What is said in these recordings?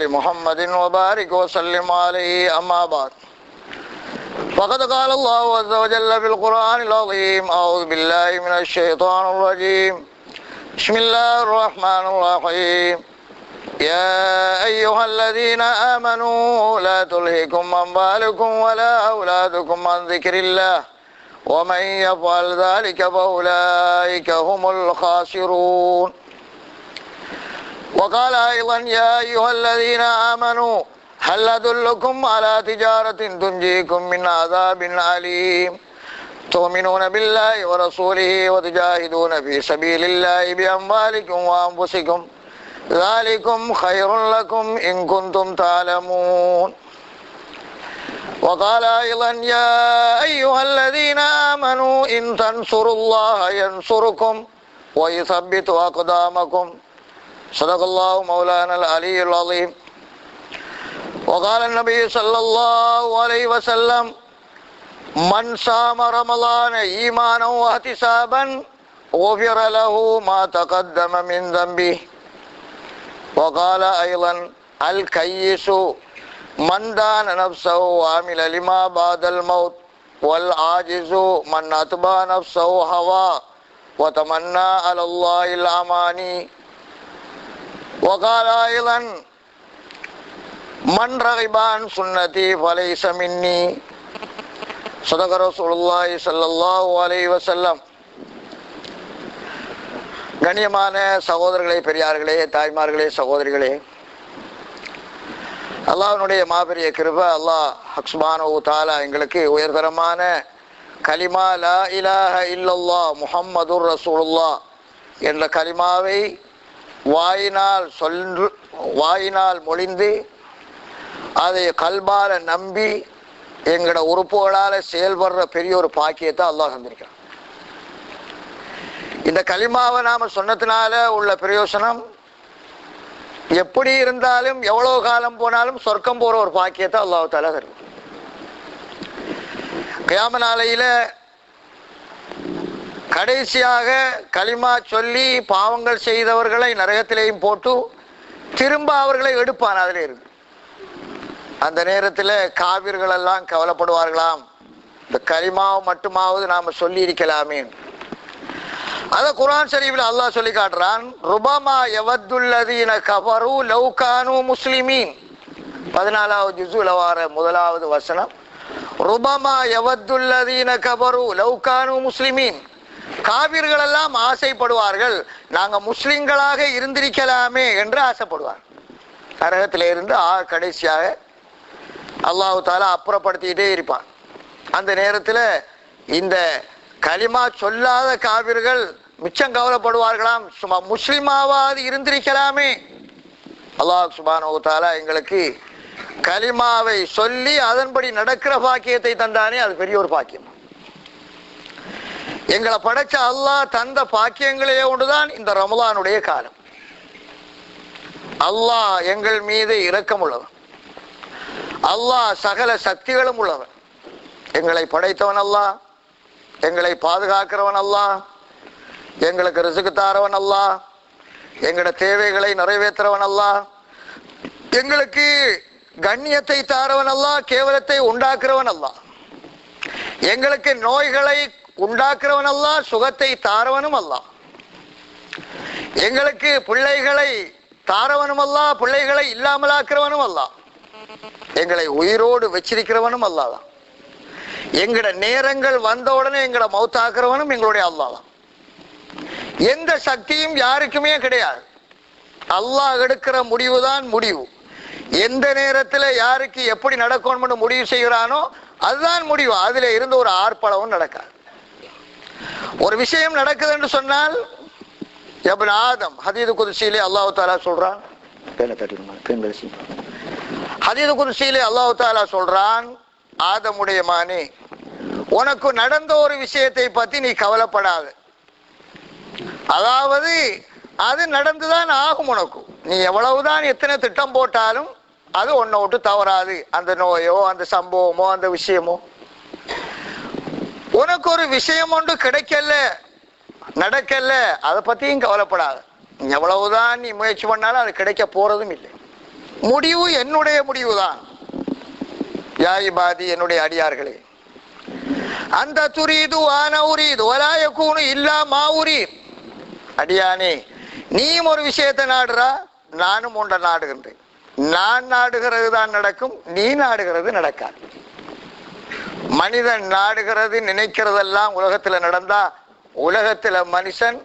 محمد وبارك وسلم عليه أما بعد فقد قال الله عز وجل في القرآن العظيم أعوذ بالله من الشيطان الرجيم بسم الله الرحمن الرحيم يا أيها الذين آمنوا لا تلهكم أموالكم ولا أولادكم عن ذكر الله ومن يفعل ذلك فأولئك هم الخاسرون وقال أيضا يا أيها الذين آمنوا هل أدلكم على تجارة تنجيكم من عذاب أليم تؤمنون بالله ورسوله وتجاهدون في سبيل الله بأموالكم وأنفسكم ذلكم خير لكم إن كنتم تعلمون وقال أيضا يا أيها الذين آمنوا إن تنصروا الله ينصركم ويثبت أقدامكم صدق الله مولانا العلي العظيم وقال النبي صلى الله عليه وسلم من صام رمضان إيمانا واحتسابا غفر له ما تقدم من ذنبه وقال أيضا الكيس من دان نفسه وعمل لما بعد الموت والعاجز من أتبع نفسه هوى وتمنى على الله الأماني وقال أيضا من رغب عن سنتي فليس مني صدق رسول الله صلى الله عليه وسلم. கண்ணியமான சகோதரர்களே, பெரியார்களே, தாய்மார்களே, சகோதரிகளே, அல்லாஹ்வுடைய மாபெரிய கிருபை, அல்லாஹ் சுப்ஹானஹு வ தஆலா எங்களுக்கு உயர்தரமான கலிமா லா இலாஹ இல்லல்லாஹ் முஹம்மதுர் ரசூலுல்லாஹ் என்ற கலிமாவை வாயினால் மொழிந்து அதை கல்பால நம்பி எங்களோட உறுப்புகளால செயல்படுற பெரிய ஒரு பாக்கியத்தை அல்லாஹ் தந்திருக்கிறான். இந்த கலிமாவை நாம சொன்னதுனால உள்ள பிரயோசனம், எப்படி இருந்தாலும் எவ்வளவு காலம் போனாலும் சொர்க்கம் போற ஒரு பாக்கியத்தை அல்லாஹ் தஆலா தருவான். கியாம நாளையில கடைசியாக கலிமா சொல்லி பாவங்கள் செய்தவர்களை நரகத்திலேயும் போட்டு திரும்ப அவர்களை எடுப்பான். அதில் இருக்கு. அந்த நேரத்தில் காவிர்கள் எல்லாம் கவலைப்படுவார்களாம், இந்த கலிமாவை மட்டுமாவது நாம சொல்லி இருக்கலாமே. அத குர்ஆன் ஷரீஃபில் அல்லாஹ் சொல்லி காட்டுறான். ருபமா யவத்துல்லதீன கஃபரு லவ் கானூ முஸ்லிமீன் 14வது ஜுஸுல வர முதலாவது வசனம். ருபமா யவத்துல்லதீன கஃபரு லவ் கானூ முஸ்லிமீன், காவிர்கள் எல்லாம் ஆசைப்படுவார்கள் நாங்க முஸ்லிம்களாக இருந்திருக்கலாமே என்று ஆசைப்படுவார். நரகத்தில இருந்து கடைசியாக அல்லாஹ் தஆலா அப்புறப்படுத்திக்கிட்டே இருப்பான். அந்த நேரத்தில் இந்த கலிமா சொல்லாத காவிர்கள் மிச்சம் கவலைப்படுவார்களாம், சும்மா முஸ்லிமாவாது இருந்திருக்கலாமே. அல்லாஹ் சுப்ஹானஹு வ தஆலா எங்களுக்கு கலிமாவை சொல்லி அதன்படி நடக்கிற பாக்கியத்தை தந்தானே, அது பெரிய ஒரு பாக்கியம். எங்களை படைச்ச அல்லாஹ் தந்த பாக்கியங்களே ஒன்றுதான் இந்த ரமலானுடைய காலம். அல்லாஹ் எங்கள் மீது இரக்கம் உள்ளவன், அல்லாஹ் சகல சக்திகளும் உள்ளவன். எங்களை படைத்தவன் அல்லாஹ், எங்களை பாதுகாக்கிறவன் அல்லாஹ், எங்களுக்கு ரிஸ்க் தாரவன் அல்லாஹ், எங்களோட தேவைகளை நிறைவேற்றுறவன் அல்லாஹ், எங்களுக்கு கண்ணியத்தை தாரவன் அல்லாஹ், கேவலத்தை உண்டாக்குறவன் அல்லாஹ், எங்களுக்கு நோய்களை உண்டாக்குறவன் அல்லாஹ், சுகத்தை தாரவனும் அல்லாஹ், எங்களுக்கு பிள்ளைகளை தாரவனும் அல்லாஹ், பிள்ளைகளை இல்லாமலாக்குறவனும் அல்லாஹ், எங்களை உயிரோடு வச்சிருக்கிறவனும் அல்லாஹ் தான். எங்கட நேரங்கள் வந்த உடனே எங்களை மௌத்தாக்குறவனும் எங்களுடைய அல்லாஹ் தான். எந்த சக்தியும் யாருக்குமே கிடையாது. அல்லாஹ் எடுக்கிற முடிவு தான் முடிவு. எந்த நேரத்தில் யாருக்கு எப்படி நடக்கணும்னு முடிவு செய்கிறானோ அதுதான் முடிவு. அதுல இருந்து ஒரு ஆர்ப்பளவும் நடக்காது. ஒரு விஷயம் நடக்குது என்று சொன்னால் இப்னு ஆதம் ஹதீது குத்ஸிலே அல்லாஹ் தஆலா சொல்றான், ஹதீது குத்ஸிலே அல்லாஹ் தஆலா சொல்றான், ஆதமுடைய மகனே, உனக்கு நடந்த ஒரு விஷயத்தை பத்தி நீ கவலைப்படாத. அதாவது அது நடந்துதான் ஆகும். உனக்கு நீ எவ்வளவுதான் எத்தனை திட்டம் போட்டாலும் அது ஒன்ன விட்டு தவறாது. அந்த நோயோ அந்த சம்பவமோ அந்த விஷயமோ, உனக்கு ஒரு விஷயம் ஒன்று கிடைக்கல நடக்கல, அதை பத்தியும் கவலைப்படாது. எவ்வளவுதான் நீ முயற்சி பண்ணாலும் அது கிடைக்க போறதும் இல்லை. முடிவு என்னுடைய முடிவுதான். யா இபாதி, என்னுடைய அடியார்களே, அந்த துரீது ஆன உரீது வலா யகூனு இல்லா மா உரீத். அடியானே, நீயும் ஒரு விஷயத்தை நாடுறா, நானும் ஒன்றை நாடுகின்றேன். நான் நாடுகிறது தான் நடக்கும், நீ நாடுகிறது நடக்காது. மனிதன் நாடுகிறது நினைக்கிறதெல்லாம் உலகத்துல நடந்தா, உலகத்துல மனுஷன்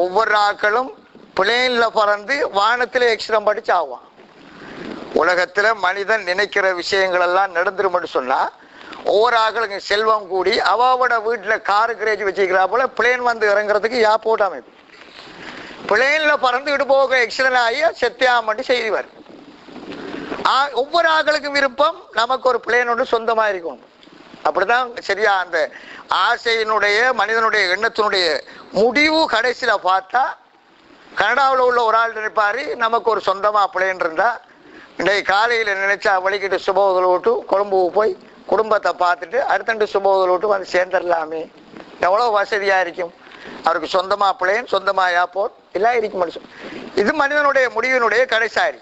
ஒவ்வொரு ஆக்களும் பிளேன்ல பறந்து வானத்திலே எக்ஸ்ரம் படிச்சு ஆவான். உலகத்துல மனிதன் நினைக்கிற விஷயங்கள் எல்லாம் நடந்துரும்னு சொன்னா, ஒவ்வொரு ஆக்களுக்கு செல்வம் கூடி அவாவோட வீட்டுல காரு கிரேஜ் வச்சுக்கிறா போல பிளேன் வந்து இறங்குறதுக்கு ஏர்போர்ட் அமைப்பு. பிளேன்ல பறந்துகிட்டு போக எக்ஸிடென்ட் ஆகி செத்தியாமட்டு செய்தி வரும். ஒவ்வொரு ஆக்களுக்கும் விருப்பம் நமக்கு ஒரு பிளேன் ஒன்று சொந்தமா இருக்கணும். அப்படிதான் சரியா அந்த ஆசையினுடைய மனிதனுடைய எண்ணத்தினுடைய முடிவு கடைசியில பார்த்தா, கனடாவில் உள்ள ஒரு ஆள் நினைப்பாரு நமக்கு ஒரு சொந்தமா பிளேன் இருந்தா, இன்றைக்கு காலையில நினைச்சா வலிக்கிட்டு சுபோதல் விட்டு கொழும்பு போய் குடும்பத்தை பார்த்துட்டு அடுத்தண்டு சுபோதல் விட்டு வந்து சேர்ந்துடலாமே, எவ்வளவு வசதியா இருக்கும். அவருக்கு சொந்தமா பிளேன், சொந்தமா ஏர்போர்ட் எல்லாம் இருக்கும் மனுஷன். இது மனிதனுடைய முடிவினுடைய கடைசாரி.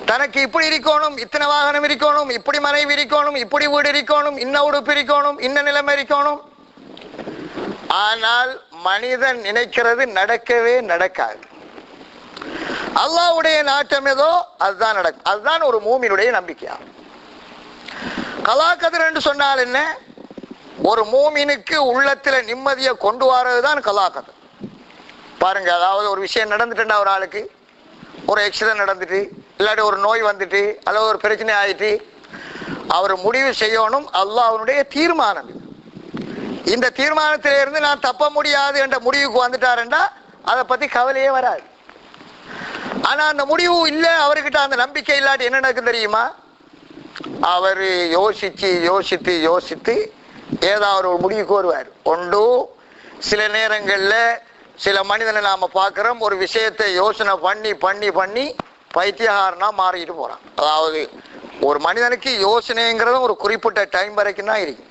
தனக்கு இப்படி இருக்கணும், இத்தனை வாகனம் இருக்கணும், இப்படி மனைவி இருக்கணும், இப்படி வீடு இருக்கணும், இன்ன உடுப்பு இருக்கணும், இன்ன நிலைமை இருக்கணும். ஆனால் மனிதன் நினைக்கிறது நடக்கவே நடக்காது. அல்லாஹ்வுடைய நாட்டம் ஏதோ அதுதான் நடக்கும். அதுதான் ஒரு மூமினுடைய நம்பிக்கையா. கலாக்கதிர் என்று சொன்னால் என்ன? ஒரு மூமினுக்கு உள்ளத்துல நிம்மதியை கொண்டு வரதுதான் கலாக்கதிர். பாருங்க, அதாவது ஒரு விஷயம் நடந்துட்டா, ஒரு ஆளுக்கு ஒரு ஆக்சிடென்ட் நடந்துட்டு, இல்லாட்டி ஒரு நோய் வந்துட்டு, அல்லது ஒரு பிரச்சனை ஆயிட்டு, அவர் முடிவு செய்யணும். அல்லாஹ்வுடைய தீர்மானம். இந்த தீர்மானத்திலிருந்து நான் தப்ப முடியாது என்ற முடிவுக்கு வந்துட்டாருண்டா அதை பத்தி கவலையே வராது. ஆனா அந்த முடிவு இல்லை, அவர்கிட்ட அந்த நம்பிக்கை இல்லாட்டி என்ன நடக்கும் தெரியுமா? அவரு யோசிச்சு யோசித்து யோசித்து ஏதாவது ஒரு முடிவுக்கு வருவார். ஒன்று, சில நேரங்கள்ல சில மனிதனை நாம பார்க்கிறோம், ஒரு விஷயத்தை யோசனை பண்ணி பண்ணி பண்ணி பைத்தியகாரனா மாறிட்டு போறான். அதாவது ஒரு மனிதனுக்கு யோசனைங்கிறது ஒரு குறிப்பிட்ட டைம் வரைக்கும் தான் இருக்கு.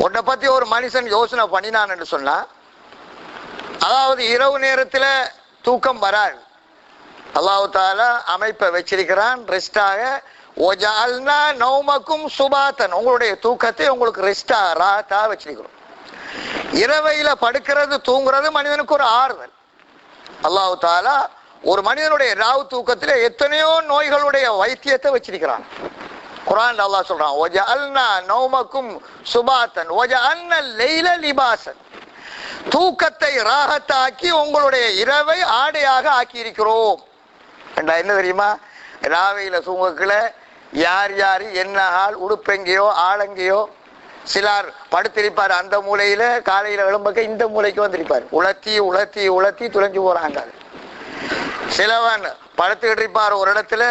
உன்னை பத்தி ஒரு மனுஷன் யோசனை பண்ணினான் என்று சொன்னா, அதாவது இரவு நேரத்துல தூக்கம் வராது. அல்லாஹ் தஆலா அமைப்பை வச்சிருக்கிறான் ரெஸ்டாக. ஒஜஅல்னா நௌமக்கும் சுபாத்தன், உங்களுடைய தூக்கத்தை உங்களுக்கு ரெஸ்டா ராத்தா வச்சிருக்கிறோம். இரவையில படுக்கிறது தூங்குறது மனிதனுக்கு ஒரு ஆறுதல். அல்லாஹ் தஆலா ஒரு மனிதனுடைய ராவு தூக்கத்திலே எத்தனையோ நோய்களுடைய வைத்தியத்தை வச்சிருக்கிறான். குர்ஆன்ல அல்லாஹ் சொல்றான், ஒஜஅல்னா நௌமக்கும் சுபாத்தன் ஒஜஅல்னா லைல லிபாசன், தூக்கத்தை ராகத்தாக்கி உங்களுடைய இரவை ஆடையாக ஆக்கி இருக்கிறோம். என்ன தெரியுமா? ராவையில தூங்கக்குள்ள யார் யாரு என்ன ஆள், உடுப்பெங்கயோ ஆளங்கயோ. சிலர் படுத்திருப்பார் அந்த மூலையில, காலையில எழும்பக்க இந்த மூலைக்கு வந்திருப்பார். உலர்த்தி உலர்த்தி உலர்த்தி துளைஞ்சு போறாங்க. சிலவன் படுத்துக்கிட்டு இருப்பார் ஒரு இடத்துல,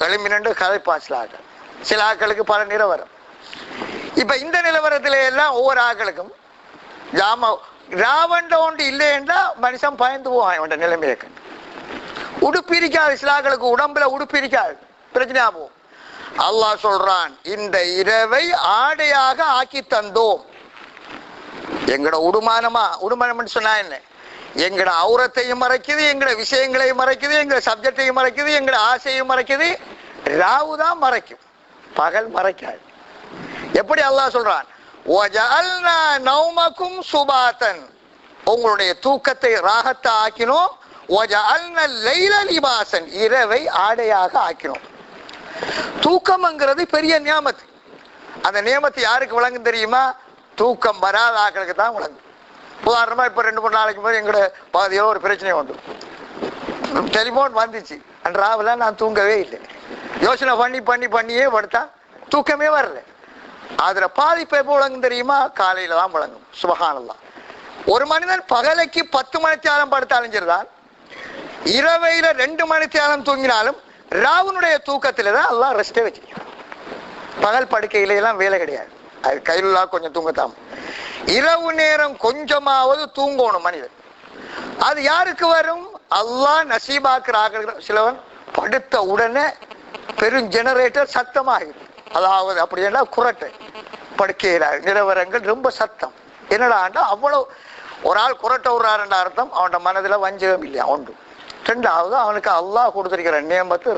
எழும்பி நின்று கதைப்பான். சில ஆக்கள், சில ஆக்களுக்கு பல நிலவரம். இப்ப இந்த நிலவரத்தில எல்லாம் ஒவ்வொரு ஆக்களுக்கும் ஜாம ராவண்ட ஒன்று இல்லைன்னா மனுஷன் பயந்து போவான். இவன் நிலைமையை கண்டு உடுப்பு இருக்காது. சில ஆக்களுக்கு உடம்புல உடுப்பு இருக்காது, பிரச்சனை ஆகும். அல்லாஹ் சொல்றான், இந்த இரவை ஆடையாக ஆக்கி தந்தோம். எங்கட உடுமானம் சொன்னா என்ன? எங்கட அவுரத்தையும் மறைக்குது, எங்கட விஷயங்களையும் மறைக்குது, எங்கட சப்ஜெக்டையும் மறைக்குது, எங்கட ஆசையும் மறைக்குது. ராவு தான் மறைக்கும், பகல் மறைக்காது. எப்படி அல்லாஹ் சொல்றான், வஜஅல்னா நௌமக்கும் சுபாத்தன், உங்களுடைய தூக்கத்தை ராகத்தா ஆக்கினோம். வஜஅல்னா லைல லிபாசன், இரவை ஆடையாக ஆக்கினோம். தூக்கம்ங்கிறது பெரிய நியாமத்து. அந்த நியமத்து யாருக்கு வழங்கும் தெரியுமா? தூக்கம் வராத ஆக்களுக்கு தான் வழங்கும். உதாரணமா இப்ப 2-3 நாளைக்கு போது எங்களோட பாதியோ ஒரு பிரச்சனை வந்து டெலிபோன் வந்துச்சு. அன்றாவல நான் தூங்கவே இல்லை, யோசனை பண்ணி பண்ணி பண்ணியே படுத்தா தூக்கமே வரல. அதுல பாதிப்பு எப்போ வழங்கும் தெரியுமா? காலையில தான் வழங்கும். சுபஹானல்லாஹ். ஒரு மனிதன் பகலைக்கு 10 மணித்தியாலம் படுத்தாலும் சரிதான், இரவையில 2 மணித்தியாலம் தூங்கினாலும் ராவனுடைய தூக்கத்துல தான் அல்லாஹ் ரெஸ்டே வச்சிருக்கான். பகல் படுக்கையில எல்லாம் வேலை கிடையாது. அது கையிலா கொஞ்சம் தூங்கத்தான். இரவு நேரம் கொஞ்சமாவது தூங்கணும் மனிதன். அது யாருக்கு வரும்? அல்லாஹ் நசீபாக்குறாங்க. சிலவன் படுத்த உடனே பெரும் ஜெனரேட்டர் சத்தமாகிடும். அதாவது அப்படி என்ன குரட்டை படுக்கையில நிலவரங்கள் ரொம்ப சத்தம். என்னடா அவ்வளவு ஒரு ஆள் குரட்டை விடுறாருன்ற அர்த்தம் அவனோட மனதுல வஞ்சகம் இல்லையா ஒன்று. ரெண்டாவது அவனுக்கு அல்லாஹ் கொடுத்திருக்கிற நியமத்து